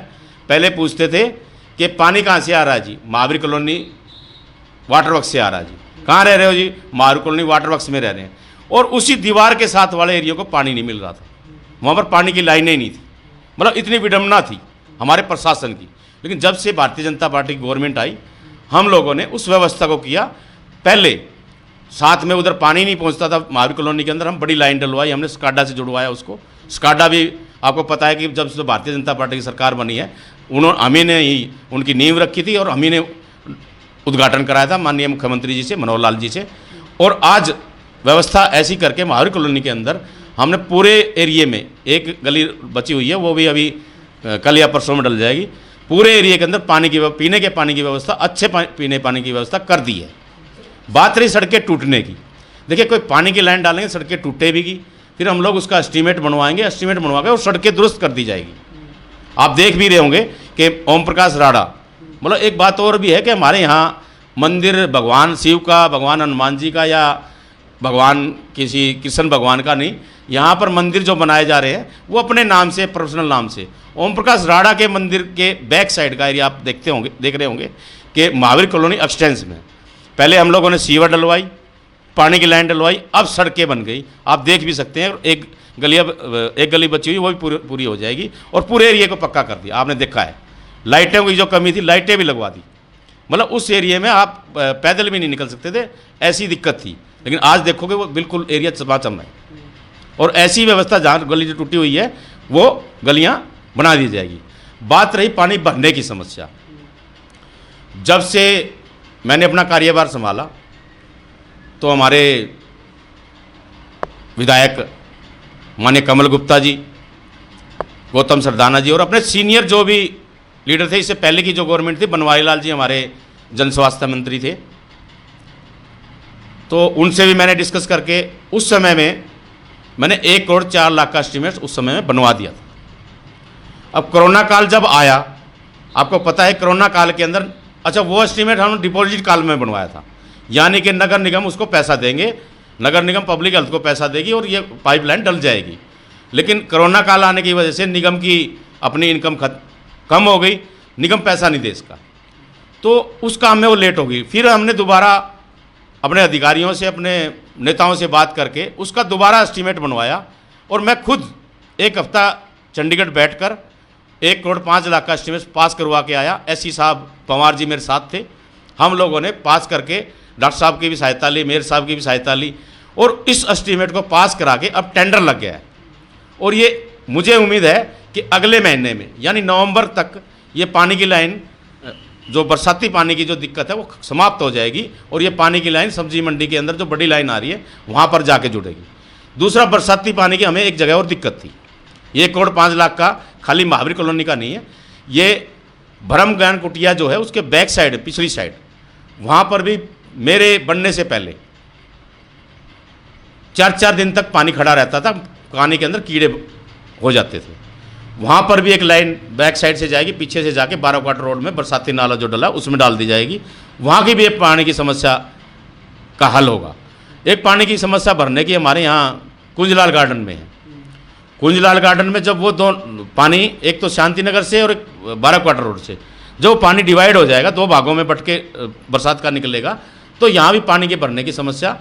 पहले पूछते थे कि पानी कहाँ से आ रहा है जी, महावीर कॉलोनी वाटर वर्क्स से आ रहा है जी। कहाँ रह रहे हो जी? मारू कॉलोनी वाटर वर्क्स में रह रहे हैं। और उसी दीवार के साथ वाले एरिया को पानी नहीं मिल रहा था, वहाँ पर पानी की लाइनें नहीं थी। मतलब इतनी विडम्बना थी हमारे प्रशासन की। लेकिन जब से भारतीय जनता पार्टी की गवर्नमेंट आई, हम लोगों ने उस व्यवस्था को किया। पहले साथ में उधर पानी नहीं पहुंचता था महावीर कॉलोनी के अंदर, हम बड़ी लाइन डलवाई, हमने स्काडा से जुड़वाया उसको। स्काडा भी आपको पता है कि जब से भारतीय जनता पार्टी की सरकार बनी है, हमी ने ही उनकी नींव रखी थी और हमी ने उद्घाटन कराया था माननीय मुख्यमंत्री जी से, मनोहर लाल जी से। और आज व्यवस्था ऐसी करके महावीर कॉलोनी के अंदर हमने पूरे एरिए में, एक गली बची हुई है वो भी अभी कल या परसों में डल जाएगी, पूरे एरिए के अंदर पानी की, पीने के पानी की व्यवस्था, अच्छे पीने पानी की व्यवस्था कर दी है। बात रही सड़कें टूटने की, देखिए कोई पानी की लाइन डालेंगे सड़कें टूटे भी की, फिर हम लोग उसका एस्टीमेट बनवाएंगे, एस्टीमेट बनवा के और सड़कें दुरुस्त कर दी जाएगी। आप देख भी रहे होंगे कि ओम प्रकाश राणा, मतलब एक बात और भी है कि हमारे यहाँ मंदिर भगवान शिव का, भगवान हनुमान जी का या भगवान किसी कृष्ण भगवान का नहीं, यहाँ पर मंदिर जो बनाए जा रहे हैं वो अपने नाम से, पर्सनल नाम से। ओम प्रकाश राणा के मंदिर के बैक साइड का एरिया आप देख रहे होंगे कि महावीर कॉलोनी एक्सटेंस में पहले हम लोगों ने सीवर डलवाई, पानी की लाइन डलवाई, अब सड़कें बन गई। आप देख भी सकते हैं, एक गली बची हुई वो भी पूरी हो जाएगी और पूरे एरिया को पक्का कर दिया। आपने देखा है लाइटों की जो कमी थी, लाइटें भी लगवा दी। मतलब उस एरिया में आप पैदल भी नहीं निकल सकते थे, ऐसी दिक्कत थी। लेकिन आज देखोगे वो बिल्कुल एरिया चमाचम है। और ऐसी व्यवस्था जहाँ गली जो टूटी हुई है वो गलियाँ बना दी जाएगी। बात रही पानी भरने की समस्या, जब से मैंने अपना कार्यभार संभाला तो हमारे विधायक माननीय कमल गुप्ता जी, गौतम सरदाना जी और अपने सीनियर जो भी लीडर थे, इससे पहले की जो गवर्नमेंट थी, बनवारी लाल जी हमारे जन स्वास्थ्य मंत्री थे, तो उनसे भी मैंने डिस्कस करके उस समय में मैंने 1 करोड़ 4 लाख का एस्टीमेट उस समय में बनवा दिया था। अब कोरोना काल जब आया, आपको पता है कोरोना काल के अंदर, अच्छा वो एस्टीमेट हम डिपॉजिट काल में बनवाया था, यानी कि नगर निगम उसको पैसा देंगे, नगर निगम पब्लिक हेल्थ को पैसा देगी और ये पाइपलाइन डल जाएगी। लेकिन कोरोना काल आने की वजह से निगम की अपनी इनकम कम हो गई, निगम पैसा नहीं दे इसका, तो उस काम में वो लेट हो गई। फिर हमने दोबारा अपने अधिकारियों से, अपने नेताओं से बात करके उसका दोबारा एस्टीमेट बनवाया और मैं खुद 1 हफ्ता चंडीगढ़ बैठकर 1 करोड़ 5 लाख का एस्टीमेट पास करवा के आया। एससी साहब पवार जी मेरे साथ थे, हम लोगों ने पास करके डॉक्टर साहब की भी सहायता ली, मेयर साहब की भी सहायता ली और इस एस्टीमेट को पास करा के अब टेंडर लग गया है। और ये मुझे उम्मीद है कि अगले महीने में यानी नवंबर तक ये पानी की लाइन, जो बरसाती पानी की जो दिक्कत है वो समाप्त हो जाएगी और ये पानी की लाइन सब्जी मंडी के अंदर जो बड़ी लाइन आ रही है वहाँ पर जाके जुड़ेगी। दूसरा, बरसाती पानी की हमें एक जगह और दिक्कत थी, ये 1 करोड़ 5 लाख का खाली महावीर कॉलोनी का नहीं है, ये भरम ज्ञान कुटिया जो है उसके बैक साइड, पिछली साइड, वहाँ पर भी मेरे बनने से पहले 4-4 दिन तक पानी खड़ा रहता था, पानी के अंदर कीड़े हो जाते थे। वहाँ पर भी एक लाइन बैक साइड से जाएगी, पीछे से जाके 12 क्वार्टर रोड में बरसाती नाला जो डला उसमें डाल दी जाएगी, वहाँ की भी एक पानी की समस्या का हल होगा। एक पानी की समस्या भरने की हमारे यहाँ कुंजलाल गार्डन में है। कुंजलाल गार्डन में जब वो दो पानी, एक तो शांति नगर से और एक 12 क्वार्टर रोड से, जो पानी डिवाइड हो जाएगा, 2 भागों में बट के बरसात का निकलेगा, तो यहाँ भी पानी के भरने की समस्या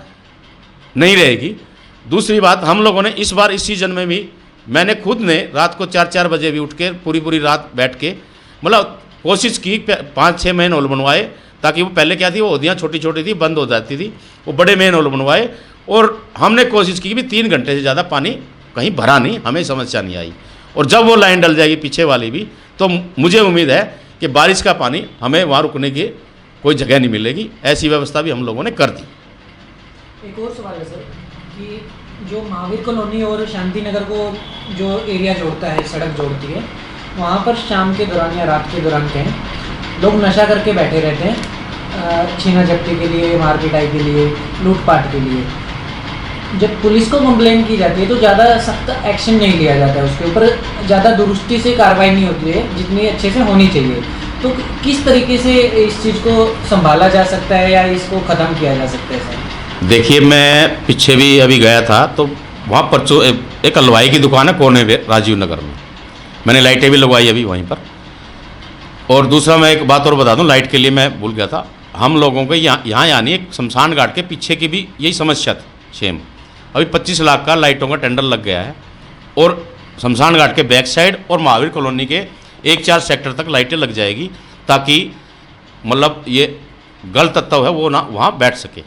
नहीं रहेगी। दूसरी बात, हम लोगों ने इस बार इस सीजन में भी मैंने खुद ने रात को 4-4 बजे भी उठ के पूरी रात बैठ के मतलब कोशिश की, 5-6 मेन होल बनवाए, ताकि वो पहले क्या थी, वो होदियाँ छोटी छोटी थी, बंद हो जाती थी, वो बड़े मेन होल बनवाए और हमने कोशिश की भी 3 घंटे से ज़्यादा पानी कहीं भरा नहीं, हमें समस्या नहीं आई। और जब वो लाइन डल जाएगी पीछे वाली भी, तो मुझे उम्मीद है कि बारिश का पानी हमें वहाँ रुकने की कोई जगह नहीं मिलेगी। ऐसी व्यवस्था भी हम लोगों ने कर दी। एक और सवाल है सर कि जो महावीर कॉलोनी और शांति नगर को जो एरिया जोड़ता है, सड़क जोड़ती है, वहाँ पर शाम के दौरान या रात के दौरान कहें, लोग नशा करके बैठे रहते हैं, छीना झपटी के लिए, मारपीटाई के लिए, लूटपाट के लिए। जब पुलिस को कंप्लेन की जाती है तो ज़्यादा सख्त एक्शन नहीं लिया जाता है, उसके ऊपर ज़्यादा दुरुस्ती से कार्रवाई नहीं होती है जितनी अच्छे से होनी चाहिए। तो किस तरीके से इस चीज़ को संभाला जा सकता है या इसको ख़त्म किया जा सकता है सर? देखिए, मैं पीछे भी अभी गया था तो वहाँ पर एक हलवाई की दुकान है कोने पे राजीव नगर में, मैंने लाइटें भी लगवाई अभी वहीं पर। और दूसरा मैं एक बात और बता दूं, लाइट के लिए मैं भूल गया था, हम लोगों को यहाँ यानी एक शमशान घाट के पीछे की भी यही समस्या थी सेम। अभी 25 लाख का लाइटों का टेंडर लग गया है और शमशान घाट के बैक साइड और महावीर कॉलोनी के 1-4 सेक्टर तक लाइटें लग जाएगी, ताकि मतलब ये गलत तत्व है वो ना वहाँ बैठ सके।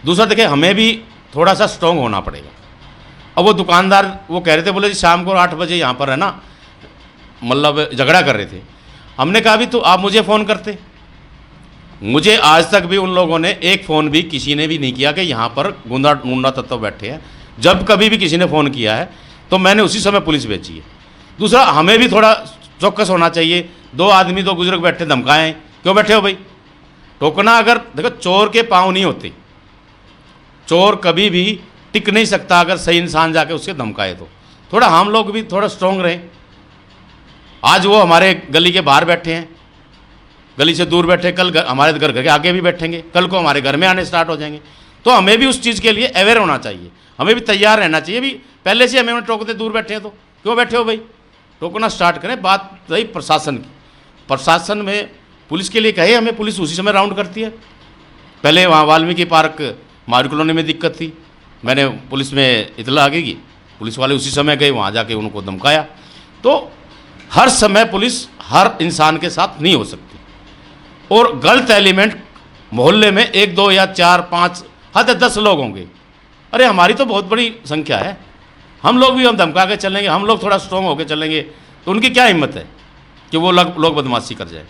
दूसरा देखिए, हमें भी थोड़ा सा स्ट्रॉन्ग होना पड़ेगा। अब वो दुकानदार वो कह रहे थे, बोले जी शाम को 8 बजे यहाँ पर है ना, मतलब झगड़ा कर रहे थे। हमने कहा भी तो आप मुझे फ़ोन करते। मुझे आज तक भी उन लोगों ने एक फ़ोन भी किसी ने भी नहीं किया कि यहाँ पर गुंडा तत्व बैठे हैं। जब कभी भी किसी ने फ़ोन किया है तो मैंने उसी समय पुलिस भेजी है। दूसरा, हमें भी थोड़ा चौकस होना चाहिए। 2 आदमी 2 बुजुर्ग बैठे धमकाएं, क्यों बैठे हो भाई? टोकना अगर देखो, चोर के पाँव नहीं होते, चोर कभी भी टिक नहीं सकता अगर सही इंसान जाके उससे धमकाए तो। थोड़ा हम लोग भी थोड़ा स्ट्रॉन्ग रहें। आज वो हमारे गली के बाहर बैठे हैं, गली से दूर बैठे, कल हमारे घर के आगे भी बैठेंगे, कल को हमारे घर में आने स्टार्ट हो जाएंगे। तो हमें भी उस चीज़ के लिए अवेयर होना चाहिए, हमें भी तैयार रहना चाहिए। भी पहले से हमें टोकते दूर बैठे हैं तो क्यों बैठे हो भाई? टोकना स्टार्ट करें। बात रही प्रशासन की, प्रशासन में पुलिस के लिए कहे, हमें पुलिस उसी समय राउंड करती है। पहले वहाँ वाल्मीकि पार्क महावीर कॉलोनी में दिक्कत थी, मैंने पुलिस में इतला आ गई, पुलिस वाले उसी समय गए, वहाँ जाके उनको धमकाया। तो हर समय पुलिस हर इंसान के साथ नहीं हो सकती, और गलत एलिमेंट मोहल्ले में 1, 2 या 4, 5 हद 10 लोग होंगे। अरे हमारी तो बहुत बड़ी संख्या है, हम लोग भी हम धमका के चलेंगे, हम लोग थोड़ा स्ट्रॉन्ग होकर चलेंगे तो उनकी क्या हिम्मत है कि वो लोग बदमाशी कर जाए।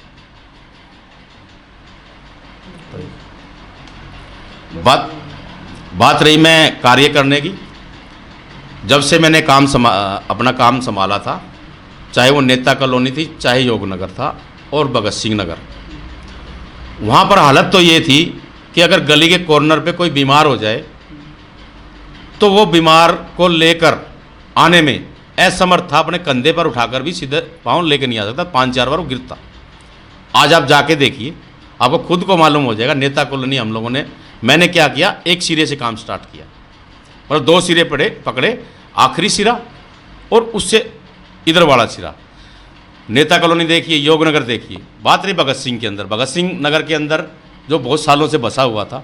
बात रही मैं कार्य करने की, जब से मैंने अपना काम संभाला था, चाहे वो नेता कॉलोनी थी, चाहे योगनगर था और भगत सिंह नगर, वहाँ पर हालत तो ये थी कि अगर गली के कॉर्नर पे कोई बीमार हो जाए तो वो बीमार को लेकर आने में असमर्थ था, अपने कंधे पर उठाकर भी सीधे पाँव लेकर नहीं आ सकता, 5-4 बार वो गिरता। आज आप जाके देखिए, आपको खुद को मालूम हो जाएगा। नेता कॉलोनी हम लोगों ने, मैंने क्या किया, एक सिरे से काम स्टार्ट किया, और 2 सिरे पकड़े, आखिरी सिरा और उससे इधर वाला सिरा। नेता कॉलोनी देखिए, योगनगर देखिए। बात रही भगत सिंह के अंदर, भगत सिंह नगर के अंदर जो बहुत सालों से बसा हुआ था,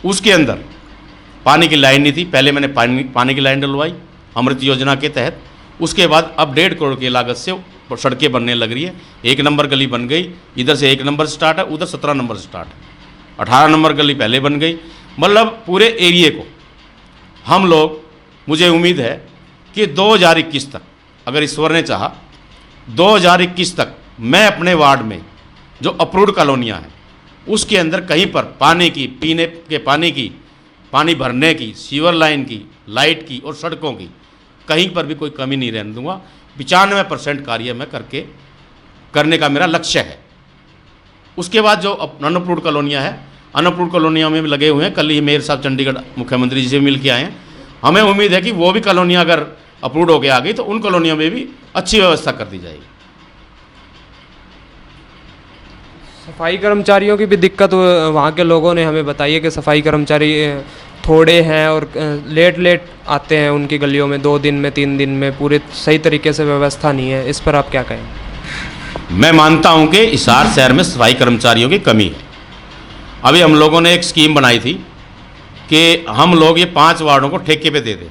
उसके अंदर पानी की लाइन नहीं थी। पहले मैंने पानी की लाइन डलवाई अमृत योजना के तहत, उसके बाद अब 1.5 करोड़ की लागत से सड़कें बनने लग रही है। 1 नंबर गली बन गई, इधर से 1 नंबर स्टार्ट है, उधर 17 नंबर स्टार्ट है, 18 नंबर गली पहले बन गई। मतलब पूरे एरिए को हम लोग, मुझे उम्मीद है कि 2021 तक, अगर ईश्वर ने चाहा, 2021 तक मैं अपने वार्ड में जो अप्रूव्ड कॉलोनियाँ हैं उसके अंदर कहीं पर पानी की, पीने के पानी की, पानी भरने की, सीवर लाइन की, लाइट की और सड़कों की कहीं पर भी कोई कमी नहीं रहने दूंगा। 95% कार्य मैं करने का मेरा लक्ष्य है। उसके बाद जो अनअप्रूव्ड कॉलोनियाँ हैं, अनअप्रूव्ड कॉलोनियों में भी लगे हुए हैं। कल ही मेयर साहब चंडीगढ़ मुख्यमंत्री जी से मिल के आए हैं। हमें उम्मीद है कि वो भी कॉलोनियाँ अगर अप्रूव्ड होकर आ गई तो उन कॉलोनियों में भी अच्छी व्यवस्था कर दी जाएगी। सफाई कर्मचारियों की भी दिक्कत वहाँ के लोगों ने हमें बताई है कि सफाई कर्मचारी थोड़े हैं और लेट आते हैं उनकी गलियों में, 2 दिन में, 3 दिन में, पूरे सही तरीके से व्यवस्था नहीं है। इस पर आप क्या कहें? मैं मानता हूं कि हिसार शहर में सफाई कर्मचारियों की कमी है। अभी हम लोगों ने एक स्कीम बनाई थी कि हम लोग ये 5 वार्डों को ठेके पे दे दें,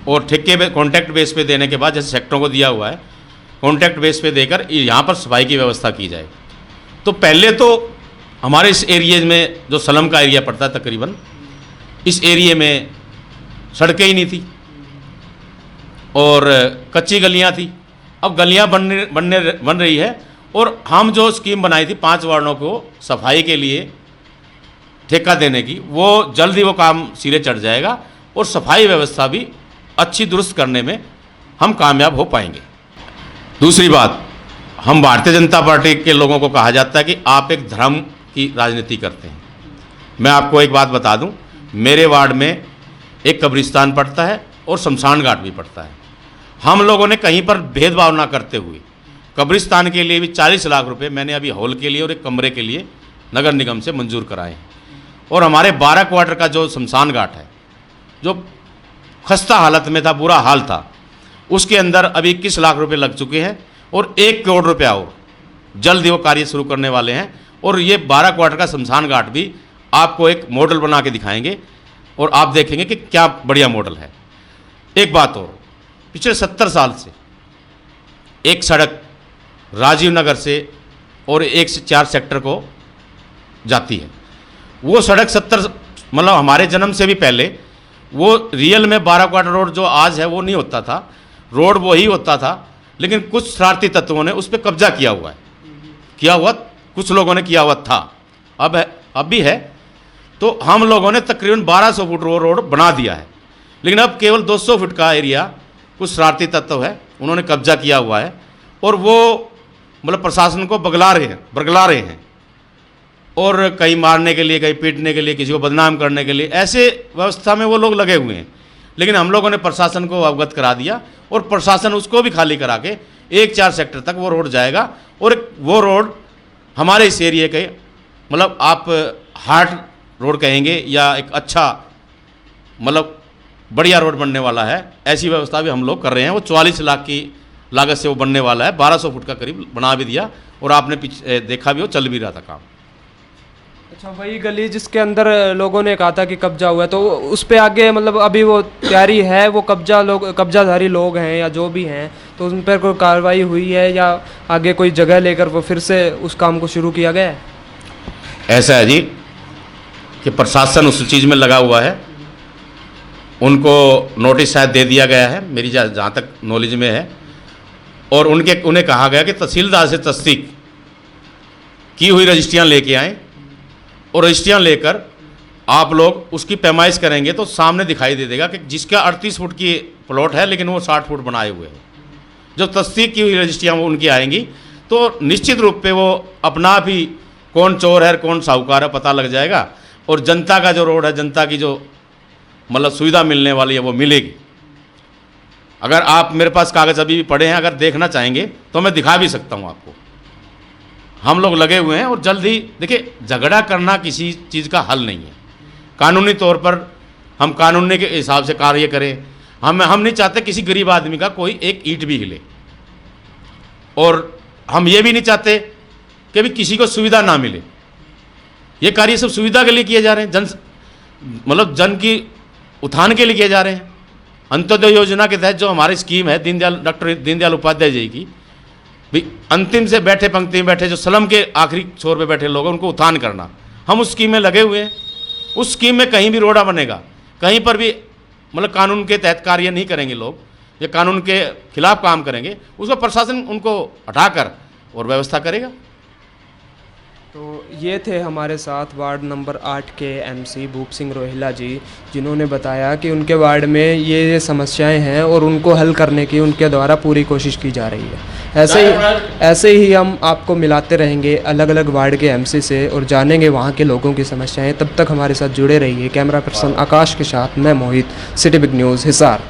और ठेके पे कॉन्ट्रैक्ट बेस पे देने के बाद, जैसे सेक्टरों को दिया हुआ है, कॉन्ट्रैक्ट बेस पे देकर यहाँ पर सफाई की व्यवस्था की जाए। तो पहले तो हमारे इस एरिए में जो सलम का एरिया पड़ता है, तकरीबन इस एरिए में सड़कें ही नहीं थी और कच्ची गलियां थी। अब गलियां बन रही है, और हम जो स्कीम बनाई थी 5 वार्डों को सफाई के लिए ठेका देने की, वो जल्द ही वो काम सिरे चढ़ जाएगा और सफाई व्यवस्था भी अच्छी दुरुस्त करने में हम कामयाब हो पाएंगे। दूसरी बात, हम भारतीय जनता पार्टी के लोगों को कहा जाता है कि आप एक धर्म की राजनीति करते हैं। मैं आपको एक बात बता दूं, मेरे वार्ड में एक कब्रिस्तान पड़ता है और शमशान घाट भी पड़ता है। हम लोगों ने कहीं पर भेदभाव ना करते हुए कब्रिस्तान के लिए भी 40 लाख रुपए मैंने अभी हॉल के लिए और एक कमरे के लिए नगर निगम से मंजूर कराए हैं। और हमारे 12 क्वार्टर का जो शमशान घाट है, जो खस्ता हालत में था, बुरा हाल था, उसके अंदर अभी 21 लाख रुपए लग चुके हैं और 1 करोड़ रुपया और जल्द ही वो कार्य शुरू करने वाले हैं। और ये 12 क्वार्टर का शमशान घाट भी आपको एक मॉडल बना के दिखाएंगे और आप देखेंगे कि क्या बढ़िया मॉडल है। एक बात और, पिछले 70 साल से एक सड़क राजीव नगर से और 1 से 4 सेक्टर को जाती है। वो सड़क 70 मतलब हमारे जन्म से भी पहले वो रियल में 12 क्वार्टर रोड जो आज है वो नहीं होता था, रोड वो ही होता था, लेकिन कुछ शरारती तत्वों ने उस पर कब्जा किया हुआ है, कुछ लोगों ने किया हुआ था, अब भी है। तो हम लोगों ने तकरीबन 1200 फुट रोड बना दिया है, लेकिन अब केवल 200 फुट का एरिया कुछ शरारती तत्व है उन्होंने कब्जा किया हुआ है और वो मतलब प्रशासन को बरगला रहे हैं और कहीं मारने के लिए, कहीं पीटने के लिए, किसी को बदनाम करने के लिए, ऐसे व्यवस्था में वो लोग लगे हुए हैं। लेकिन हम लोगों ने प्रशासन को अवगत करा दिया और प्रशासन उसको भी खाली करा के 1-4 सेक्टर तक वो रोड जाएगा और वो रोड हमारे इस एरिया के मतलब आप हार्ट रोड कहेंगे या एक अच्छा मतलब बढ़िया रोड बनने वाला है, ऐसी व्यवस्था भी हम लोग कर रहे हैं। वो 44 लाख की लागत से वो बनने वाला है, 1200 फुट का करीब बना भी दिया और आपने पीछे देखा भी, वो चल भी रहा था काम। अच्छा, वही गली जिसके अंदर लोगों ने कहा था कि कब्जा हुआ है, तो उस पे आगे मतलब अभी वो तैयारी है, वो कब्जाधारी लोग हैं या जो भी हैं, तो उन पर कोई कार्रवाई हुई है या आगे कोई जगह लेकर वो फिर से उस काम को शुरू किया गया है? ऐसा है जी कि प्रशासन उस चीज़ में लगा हुआ है, उनको नोटिस शायद दे दिया गया है, मेरी जहाँ तक नॉलेज में है, और उन्हें कहा गया कि तहसीलदार से तस्दीक की हुई रजिस्ट्रियाँ लेके आएँ और रजिस्ट्रियाँ लेकर आप लोग उसकी पैमाइश करेंगे तो सामने दिखाई दे देगा कि जिसका 38 फुट की प्लॉट है लेकिन वो 60 फुट बनाए हुए हैं। जब तस्दीक की हुई रजिस्ट्रियाँ वो उनकी आएंगी तो निश्चित रूप पे वो अपना भी कौन चोर है कौन साहूकार है पता लग जाएगा और जनता का जो रोड है, जनता की जो मतलब सुविधा मिलने वाली है वो मिलेगी। अगर आप मेरे पास कागज़ अभी भी पड़े हैं, अगर देखना चाहेंगे तो मैं दिखा भी सकता हूँ आपको। हम लोग लगे हुए हैं और जल्द ही देखिए, झगड़ा करना किसी चीज़ का हल नहीं है। कानूनी तौर पर हम कानून के हिसाब से कार्य करें। हम नहीं चाहते किसी गरीब आदमी का कोई एक ईंट भी हिले, और हम ये भी नहीं चाहते कि भी किसी को सुविधा ना मिले। ये कार्य सब सुविधा के लिए किए जा रहे हैं, जन की उत्थान के लिए किए जा रहे हैं। अंत्योदय योजना के तहत जो हमारी स्कीम है डॉक्टर दीनदयाल उपाध्याय जी की, भी अंतिम से बैठे पंक्ति में बैठे जो स्लम के आखिरी छोर पे बैठे लोग हैं उनको उत्थान करना, हम उस स्कीम में लगे हुए हैं। उस स्कीम में कहीं भी रोड़ा बनेगा, कहीं पर भी मतलब कानून के तहत कार्य नहीं करेंगे लोग, या कानून के खिलाफ काम करेंगे, उसको प्रशासन उनको हटाकर और व्यवस्था करेगा। तो ये थे हमारे साथ वार्ड नंबर 8 के एमसी भूप सिंह रोहिला जी, जिन्होंने बताया कि उनके वार्ड में ये समस्याएं हैं और उनको हल करने की उनके द्वारा पूरी कोशिश की जा रही है। ऐसे ही हम आपको मिलाते रहेंगे अलग अलग वार्ड के एमसी से और जानेंगे वहाँ के लोगों की समस्याएं। तब तक हमारे साथ जुड़े रहिए। कैमरा पर्सन आकाश के साथ मैं मोहित, सिटी बिग न्यूज़ हिसार।